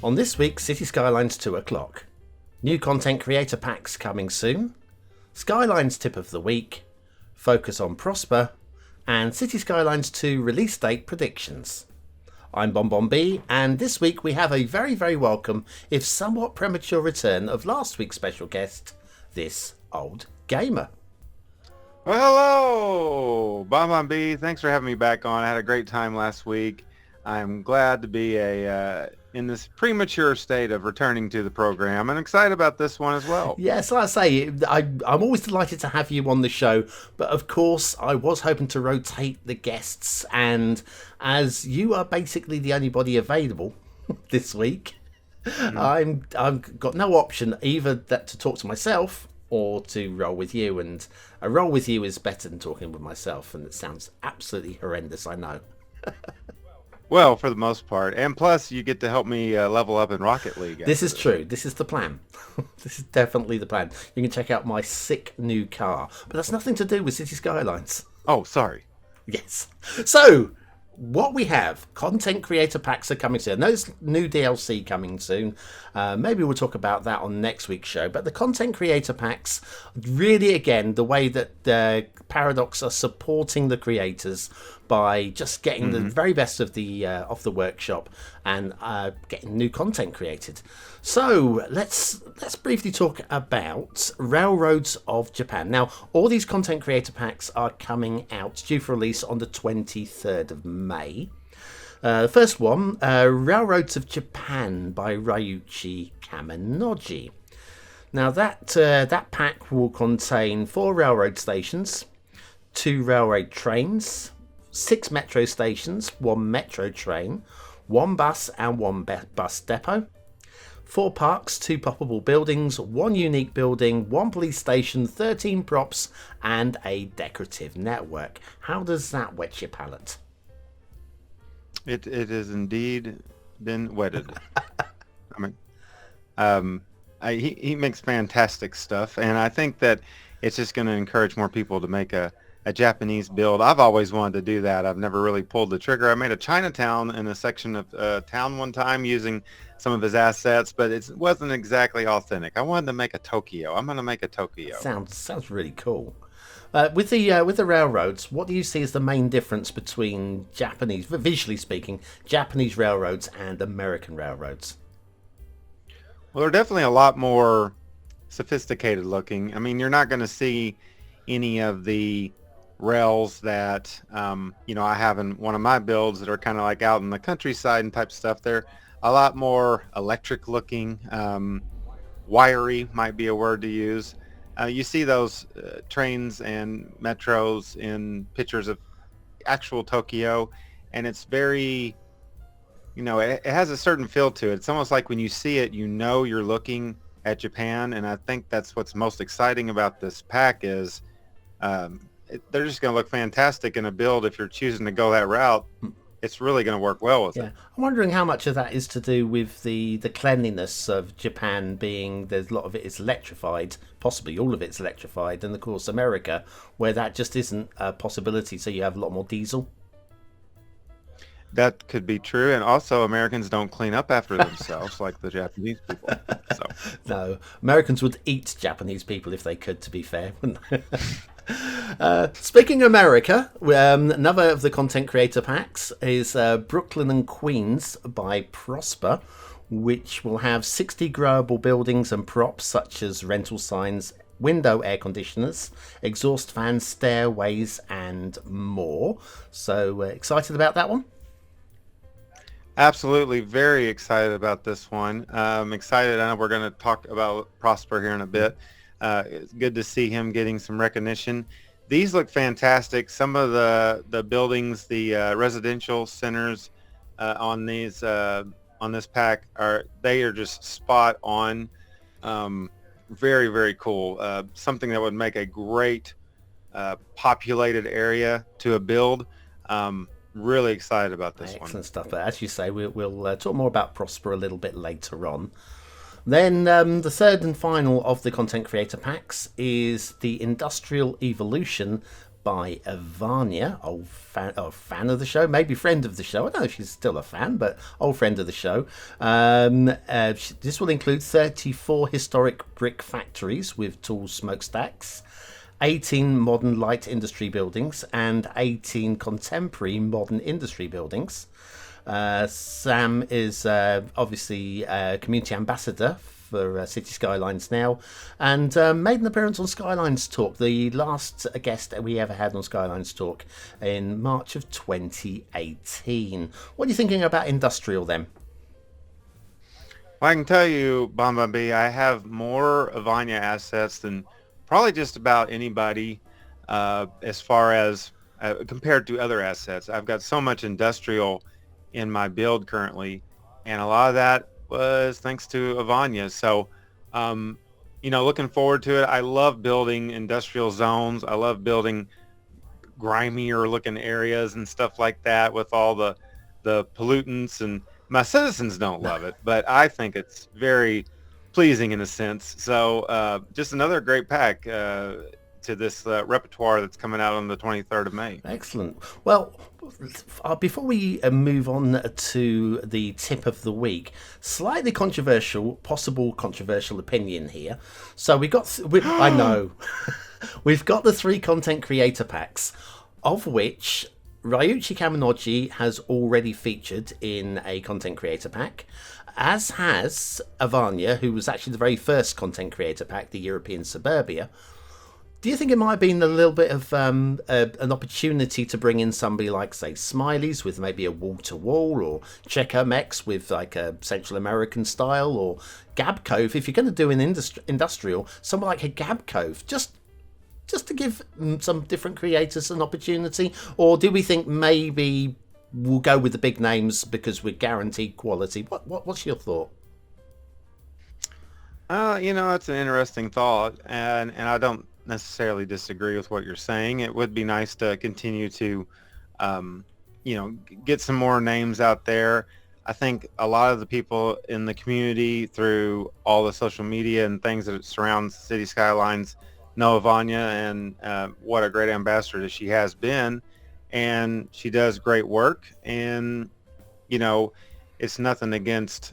On this week's City Skylines 2 o'clock, new content creator packs coming soon, Skylines tip of the week, focus on Prosper, and City Skylines 2 release date predictions. I'm BonBonB, and this week we have a very, very welcome, if somewhat premature return of last week's special guest, this old gamer. Well, hello, BonBonB. Thanks for having me back on. I had a great time last week. I'm glad to be in this premature state of returning to the program, and excited about this one as well. Yes, like I say, I'm always delighted to have you on the show, but of course I was hoping to rotate the guests, and as you are basically the only body available this week, I've got no option either that to talk to myself or to roll with you, and a roll with you is better than talking with myself, and it sounds absolutely horrendous, I know. Well, for the most part, and plus you get to help me level up in Rocket League. This is true. This is the plan. This is definitely the plan. You can check out my sick new car, but that's nothing to do with Cities Skylines. Oh, sorry. Yes. So, what we have, content creator packs are coming soon. There's new DLC coming soon. Maybe we'll talk about that on next week's show. But the content creator packs, really, again, the way that Paradox are supporting the creators by just getting the very best of the workshop and getting new content created. So let's briefly talk about Railroads of Japan. Now, all these content creator packs are coming out, due for release on the 23rd of May. The first one, Railroads of Japan by Ryuichi Kamenoji. Now that pack will contain 4 railroad stations, 2 railroad trains, 6 metro stations, 1 metro train, 1 bus and 1 bus depot, 4 parks, 2 poppable buildings, 1 unique building, 1 police station, 13 props, and a decorative network. How does that whet your palate? It has indeed been wetted. He makes fantastic stuff, and I think that it's just going to encourage more people to make a Japanese build. I've always wanted to do that. I've never really pulled the trigger. I made a Chinatown in a section of town one time using some of his assets, but it wasn't exactly authentic. I wanted to make a Tokyo. I'm going to make a Tokyo. Sounds really cool. With the railroads, what do you see as the main difference between Japanese, visually speaking, Japanese railroads and American railroads? Well, they're definitely a lot more sophisticated looking. I mean, you're not going to see any of the rails that I have in one of my builds that are kind of like out in the countryside and type stuff. They're a lot more electric looking, wiry might be a word to use. You see those trains and metros in pictures of actual Tokyo, and it's very, it has a certain feel to it. It's almost like when you see it, you're looking at Japan, and I think that's what's most exciting about this pack is they're just going to look fantastic in a build. If you're choosing to go that route, it's really going to work well with it. I'm wondering how much of that is to do with the cleanliness of Japan being, there's a lot of it is electrified, possibly all of it's electrified, and of course America, where that just isn't a possibility, so you have a lot more diesel. That could be true, and also Americans don't clean up after themselves like the Japanese people. So. No, Americans would eat Japanese people if they could, to be fair. Speaking of America, another of the content creator packs is Brooklyn and Queens by Prosper, which will have 60 growable buildings and props such as rental signs, window air conditioners, exhaust fans, stairways, and more. So excited about that one? Absolutely, very excited about this one. Excited. I know we're going to talk about Prosper here in a bit. It's good to see him getting some recognition. These look fantastic. Some of the buildings, the residential centers on this pack are just spot on. Very, very cool. Something that would make a great populated area to a build. Really excited about this one. Excellent stuff. But as you say, we'll talk more about Prosper a little bit later on. Then the third and final of the content creator packs is the Industrial Evolution by Ivania, old fan of the show, maybe friend of the show. I don't know if she's still a fan, but old friend of the show. This will include 34 historic brick factories with tall smokestacks, 18 modern light industry buildings, and 18 contemporary modern industry buildings. Sam is obviously a community ambassador for Cities Skylines now, and made an appearance on Skylines Talk, the last guest we ever had on Skylines Talk in March of 2018. What are you thinking about industrial then? Well, I can tell you, BonBonB, I have more Avanya assets than probably just about anybody as far as compared to other assets. I've got so much industrial in my build currently, and a lot of that was thanks to Avanya. So, looking forward to it. I love building industrial zones. I love building grimier looking areas and stuff like that with all the pollutants, and my citizens don't love it, but I think it's very pleasing in a sense. So just another great pack to this repertoire that's coming out on the 23rd of May. Excellent. Well, before we move on to the tip of the week, slightly possible controversial opinion here. So I know, we've got the 3 content creator packs, of which Ryuichi Kaminoji has already featured in a content creator pack, as has Avanya, who was actually the very first content creator pack, the European Suburbia. Do you think it might have been a little bit of an opportunity to bring in somebody like, say, Smileys with maybe a wall-to-wall, or Checker Mex with like a Central American style, or Gab Cove, if you're going to do an industrial, someone like a Gab Cove, just to give some different creators an opportunity? Or do we think maybe we'll go with the big names because we're guaranteed quality? What's your thought? It's an interesting thought, and I don't necessarily disagree with what you're saying. It would be nice to continue to, get some more names out there. I think a lot of the people in the community, through all the social media and things that surround City Skylines, know Vanya and what a great ambassador that she has been, and she does great work. And it's nothing against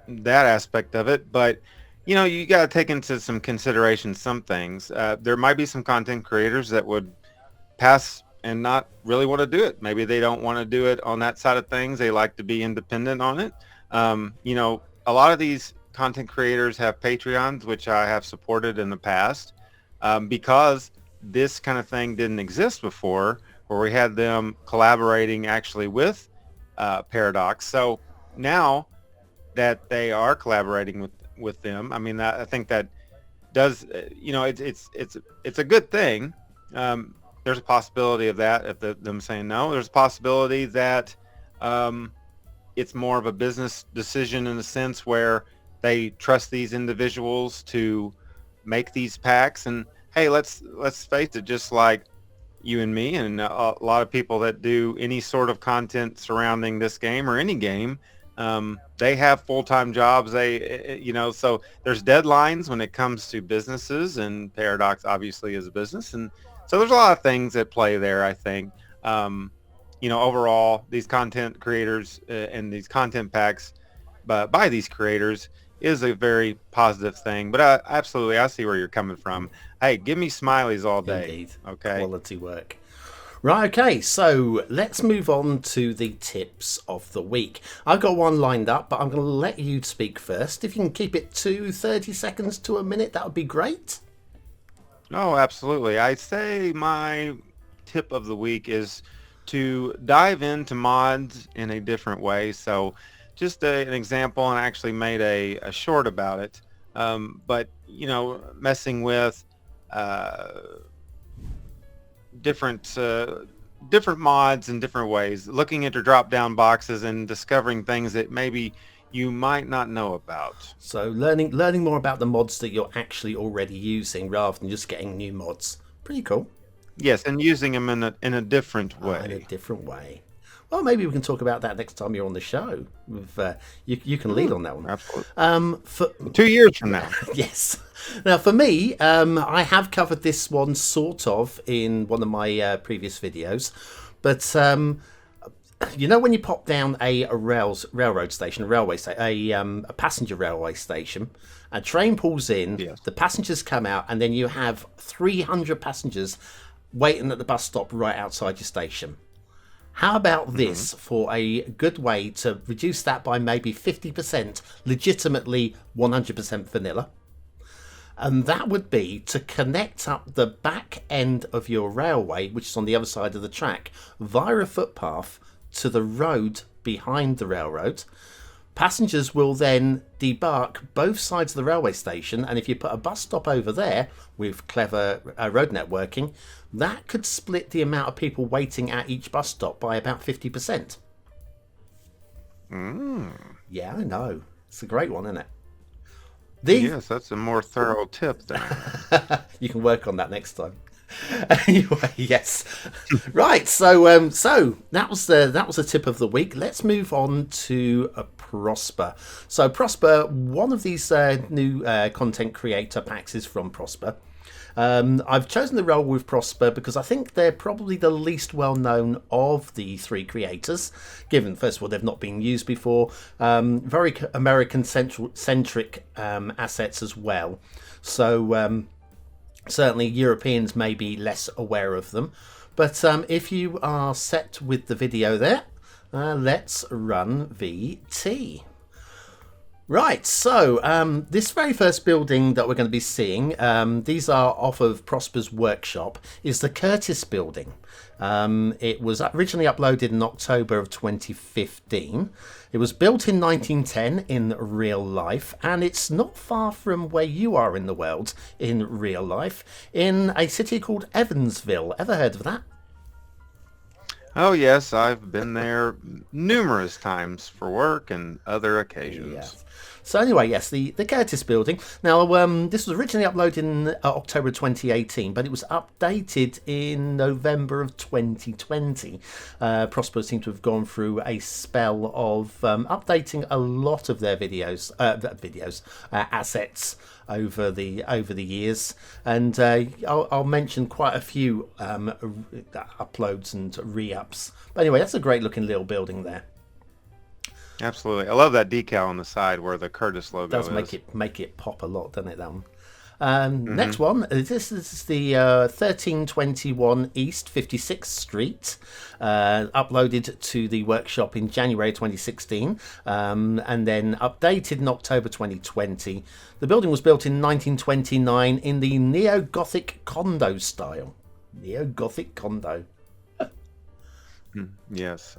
that aspect of it, but you got to take into some consideration some things. There might be some content creators that would pass and not really want to do it. Maybe they don't want to do it on that side of things. They like to be independent on it. A lot of these content creators have Patreons, which I have supported in the past, because this kind of thing didn't exist before, where we had them collaborating actually with Paradox. So now that they are collaborating with them, I mean, I think that does, it's a good thing. There's a possibility of that, if them saying no. There's a possibility that it's more of a business decision in the sense where they trust these individuals to make these packs. And hey, let's face it, just like you and me and a lot of people that do any sort of content surrounding this game or any game, they have full-time jobs. So there's deadlines when it comes to businesses, and Paradox obviously is a business. And so there's a lot of things at play there, I think. Overall, these content creators and these content packs by these creators is a very positive thing. But I see where you're coming from. Hey, give me Smileys all day. Indeed. Okay. Quality work. Right, okay, so let's move on to the tips of the week. I've got one lined up, but I'm going to let you speak first. If you can keep it to 30 seconds to a minute, that would be great. Oh, absolutely. I'd say my tip of the week is to dive into mods in a different way. So just an example, and I actually made a short about it, but, messing with different mods in different ways, looking at your drop down boxes and discovering things that maybe you might not know about. So learning more about the mods that you're actually already using rather than just getting new mods. Pretty cool. Yes, and using them in a different way. In a different way. Well, maybe we can talk about that next time you're on the show. You can lead on that one. Absolutely. 2 years from now. Yes. Now, for me, I have covered this one sort of in one of my previous videos, but you know when you pop down a railway station, a passenger railway station, a train pulls in, Yes. the passengers come out, and then you have 300 passengers waiting at the bus stop right outside your station. How about this for a good way to reduce that by maybe 50%, legitimately 100% vanilla? And that would be to connect up the back end of your railway, which is on the other side of the track, via a footpath to the road behind the railroad. Passengers will then debark both sides of the railway station, and if you put a bus stop over there with clever road networking, that could split the amount of people waiting at each bus stop by about 50%. Yeah, I know. It's a great one, isn't it? Yes, that's a more thorough tip than I had. You can work on that next time. Anyway, yes. Right, so that was the tip of the week. Let's move on to Prosper. So Prosper, one of these new content creator packs is from Prosper. I've chosen to roll with Prosper because I think they're probably the least well known of the three creators, given first of all they've not been used before, very American centric assets as well, so certainly Europeans may be less aware of them. But if you are set with the video there, let's run VT. Right, so this very first building that we're going to be seeing, these are off of Prosper's workshop, is the Curtis building. It was originally uploaded in October of 2015. It was built in 1910 in real life, and it's not far from where you are in the world in real life, in a city called Evansville. Ever heard of that? Oh yes, I've been there numerous times for work and other occasions. Yeah. So anyway, yes, the Curtis building. Now, this was originally uploaded in October 2018, but it was updated in November of 2020. Prosper seemed to have gone through a spell of updating a lot of their assets over the years, and I'll mention quite a few uploads and re-ups. But anyway, that's a great looking little building there. Absolutely, I love that decal on the side where the Curtis logo Does is. make it pop a lot, doesn't it? That one. Next one. This is the 1321 East 56th Street, uploaded to the workshop in January 2016, and then updated in October 2020. The building was built in 1929 in the neo-Gothic condo style. Neo-Gothic condo. Yes,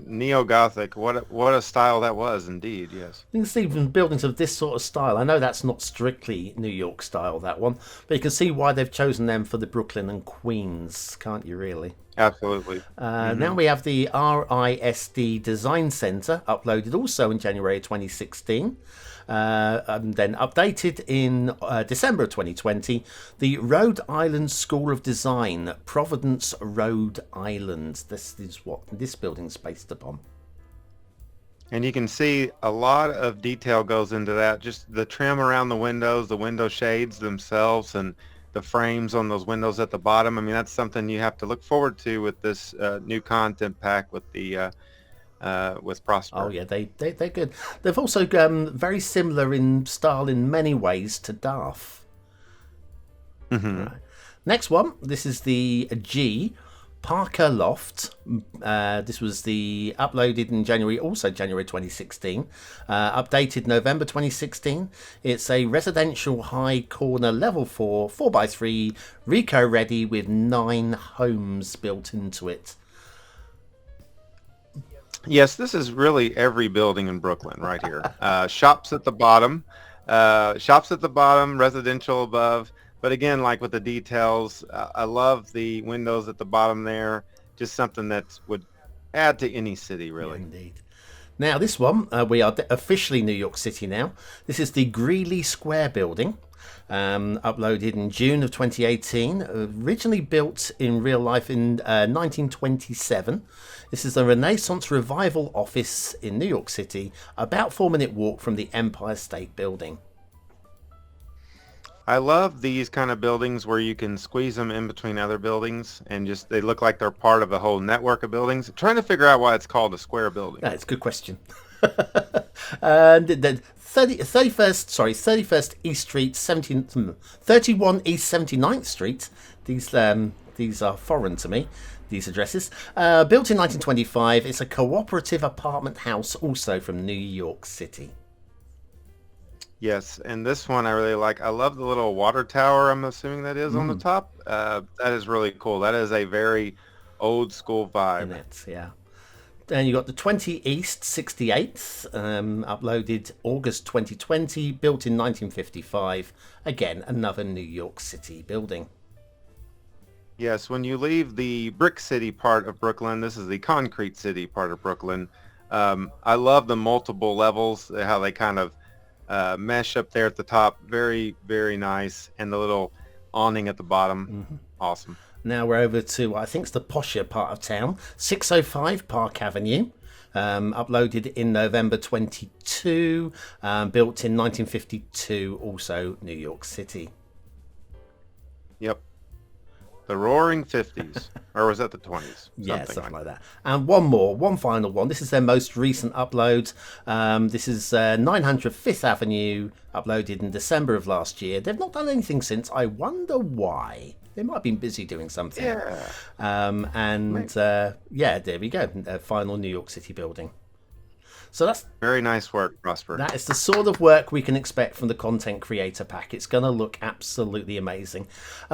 neo-Gothic. What a style that was, indeed. Yes. You can see from buildings of this sort of style. I know that's not strictly New York style, that one, but you can see why they've chosen them for the Brooklyn and Queens, can't you? Really? Absolutely. Now we have the RISD Design Center, uploaded also in January 2016. And then updated in December of 2020, the Rhode Island School of Design, Providence, Rhode Island. This is what this building's based upon. And you can see a lot of detail goes into that. Just the trim around the windows, the window shades themselves, and the frames on those windows at the bottom. I mean, that's something you have to look forward to with this new content pack with the with Prosper. Oh yeah, they're good. They've also very similar in style in many ways to Darth. Right. Next one, this is the G Parker Loft. This was the uploaded in January 2016, updated November 2016. It's a residential high corner level 4x3 Rico ready with 9 homes built into it. Yes, this is really every building in Brooklyn right here. Shops at the bottom, residential above. But again, like with the details, I love the windows at the bottom there. Just something that would add to any city, really. Yeah, indeed. Now, this one, we are officially New York City now. This is the Greeley Square building. Uploaded in June of 2018, originally built in real life in 1927. This is a Renaissance Revival office in New York City, about 4-minute walk from the Empire State Building. I love these kind of buildings where you can squeeze them in between other buildings and just they look like they're part of a whole network of buildings. Trying to figure out why it's called a square building. That's a good question. And the 31st East Street, 31 East 79th Street. These are foreign to me, these addresses. Built in 1925, it's a cooperative apartment house, also from New York City. Yes, and this one I really like. I love the little water tower, I'm assuming that is on the top. That is really cool. That is a very old school vibe. Yeah. Then you got the 20 East 68th, uploaded August 2020, built in 1955. Again, another New York City building. Yes, when you leave the brick city part of Brooklyn, this is the concrete city part of Brooklyn. I love the multiple levels, how they kind of mesh up there at the top. Very, very nice. And the little awning at the bottom. Awesome. Now we're over to, I think it's the posher part of town, 605 Park Avenue, uploaded in November 22, built in 1952, also New York City. Yep. The Roaring 50s. Or was that the 20s? Yeah, something like that. And one final one. This is their most recent upload. This is 900 Fifth Avenue, uploaded in December of last year. They've not done anything since. I wonder why. They might have been busy doing something. Yeah. Yeah, there we go. Final New York City building. So that's very nice work, Prosper. That is the sort of work we can expect from the content creator pack. It's going to look absolutely amazing.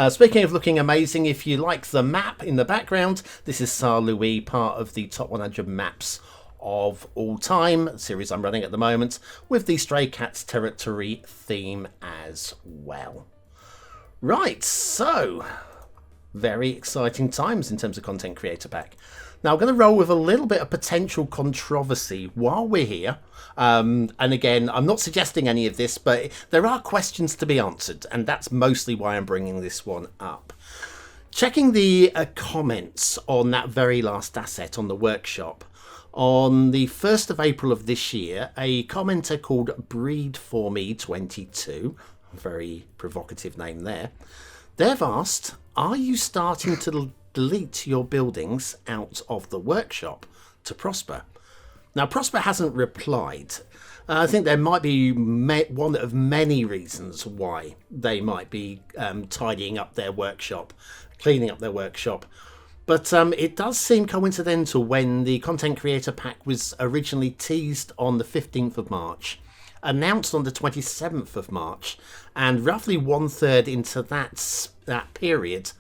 Speaking of looking amazing, if you like the map in the background, this is Saint Louis, part of the top 100 maps of all time, series I'm running at the moment, with the Stray Cats territory theme as well. Right, so very exciting times in terms of content creator pack. Now I'm going to roll with a little bit of potential controversy while we're here. And again, I'm not suggesting any of this, but there are questions to be answered, and that's mostly why I'm bringing this one up. Checking the comments on that very last asset on the workshop, on the 1st of April of this year, a commenter called BreedForMe22, very provocative name there, they've asked, are you starting to delete your buildings out of the workshop to Prosper? Now, Prosper hasn't replied. I think there might be one of many reasons why they might be tidying up their workshop, cleaning up their workshop. But it does seem coincidental when the Content Creator Pack was originally teased on the 15th of March, announced on the 27th of March, and roughly 1/3 into that period,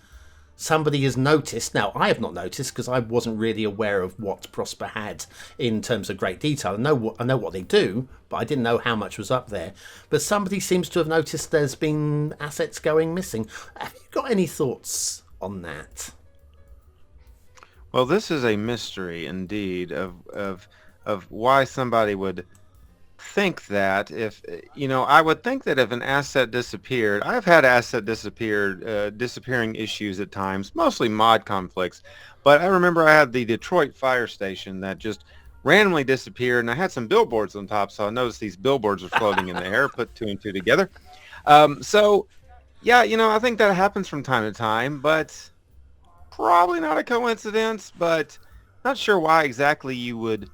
somebody has noticed. Now, I have not noticed because I wasn't really aware of what Prosper had in terms of great detail. I know what they do, but I didn't know how much was up there. But somebody seems to have noticed there's been assets going missing. Have you got any thoughts on that? Well, this is a mystery indeed of why somebody would think that. If I would think that if an asset disappeared, I've had asset disappearing issues at times, mostly mod conflicts, but I remember I had the Detroit fire station that just randomly disappeared, and I had some billboards on top, so I noticed these billboards were floating in the air. Put two and two together. So yeah, I think that happens from time to time, but probably not a coincidence. But not sure why exactly you would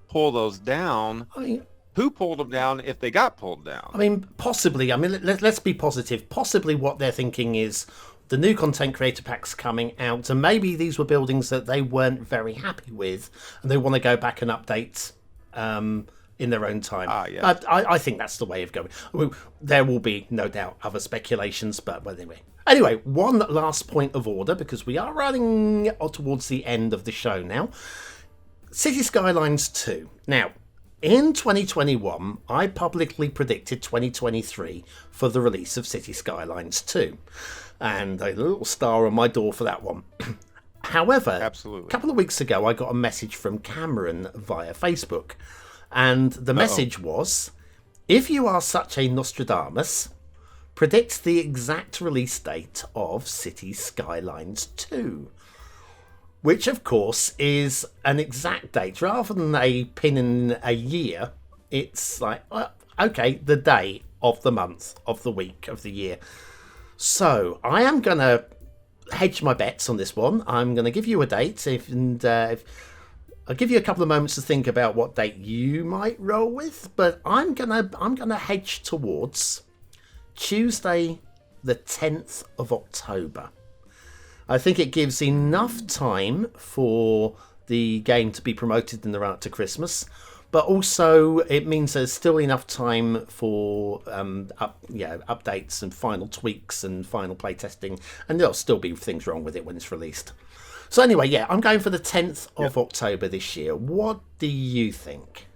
pull those down. I mean, who pulled them down if they got pulled down? I mean, possibly. I mean, let's be positive. Possibly what they're thinking is the new content creator pack's coming out, and maybe these were buildings that they weren't very happy with, and they want to go back and update in their own time. Yes. I think that's the way of going. I mean, there will be, no doubt, other speculations, but anyway. Anyway, one last point of order, because we are running towards the end of the show now. Cities Skylines 2. Now, in 2021, I publicly predicted 2023 for the release of Cities Skylines 2. And a little star on my door for that one. However, absolutely, a couple of weeks ago, I got a message from Cameron via Facebook. And the message was, if you are such a Nostradamus, predict the exact release date of Cities Skylines 2. Which, of course, is an exact date. Rather than a pin in a year, it's like, okay, the date. of the month, of the week, of the year. So I am going to hedge my bets on this one. I'm going to give you a date, if I'll give you a couple of moments to think about what date you might roll with, but I'm gonna hedge towards Tuesday, the 10th of October. I think it gives enough time for the game to be promoted in the run up to Christmas, but also it means there's still enough time for updates and final tweaks and final playtesting, and there'll still be things wrong with it when it's released. So anyway, yeah, I'm going for the 10th of October this year. What do you think?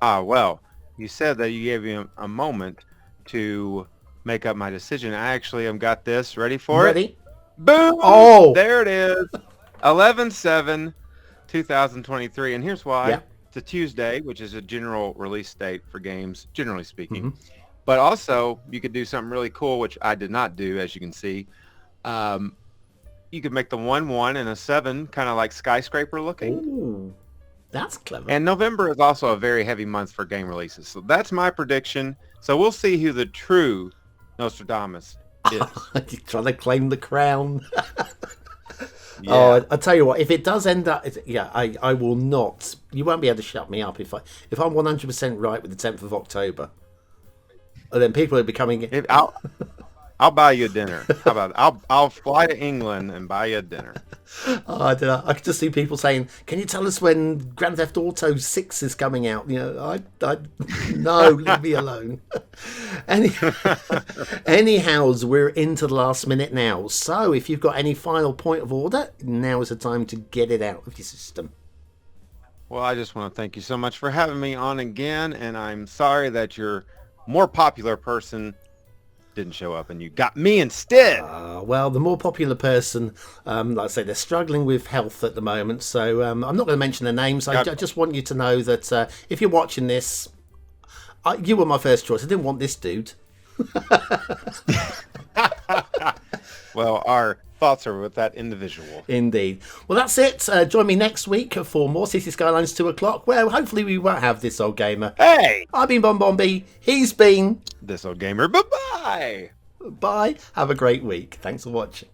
Well, you said that you gave me a moment to make up my decision. I actually have got this. Ready for it? Ready? Boom! Oh! There it is. 11/7/2023. And here's why. Yeah. It's a Tuesday, which is a general release date for games, generally speaking. Mm-hmm. But also, you could do something really cool, which I did not do, as you can see. You could make the 1/1 and a 7 kind of like skyscraper looking. Ooh, that's clever. And November is also a very heavy month for game releases. So that's my prediction. So we'll see who the true Nostradamus is. You're trying to claim the crown. Yeah. Oh, I tell you what, if it does end up, I will not. You won't be able to shut me up if I'm 100% right with the 10th of October. And then people are becoming. I'll buy you a dinner. How about it? I'll fly to England and buy you a dinner. Oh, I don't know. I could just see people saying, "Can you tell us when Grand Theft Auto 6 is coming out?" No, leave me alone. Anyhow, we're into the last minute now. So if you've got any final point of order, now is the time to get it out of your system. Well, I just want to thank you so much for having me on again, and I'm sorry that your more popular person didn't show up and you got me instead. Well, the more popular person, like I say, they're struggling with health at the moment, so I'm not going to mention their names. I just want you to know that if you're watching this, you were my first choice. I didn't want this dude. Well, our thoughts are with that individual. Indeed. Well, that's it. Join me next week for more Cities Skylines 2 o'clock, where hopefully we won't have this old gamer. Hey! I've been BonBonB. He's been this old gamer. Bye-bye! Bye. Have a great week. Thanks for watching.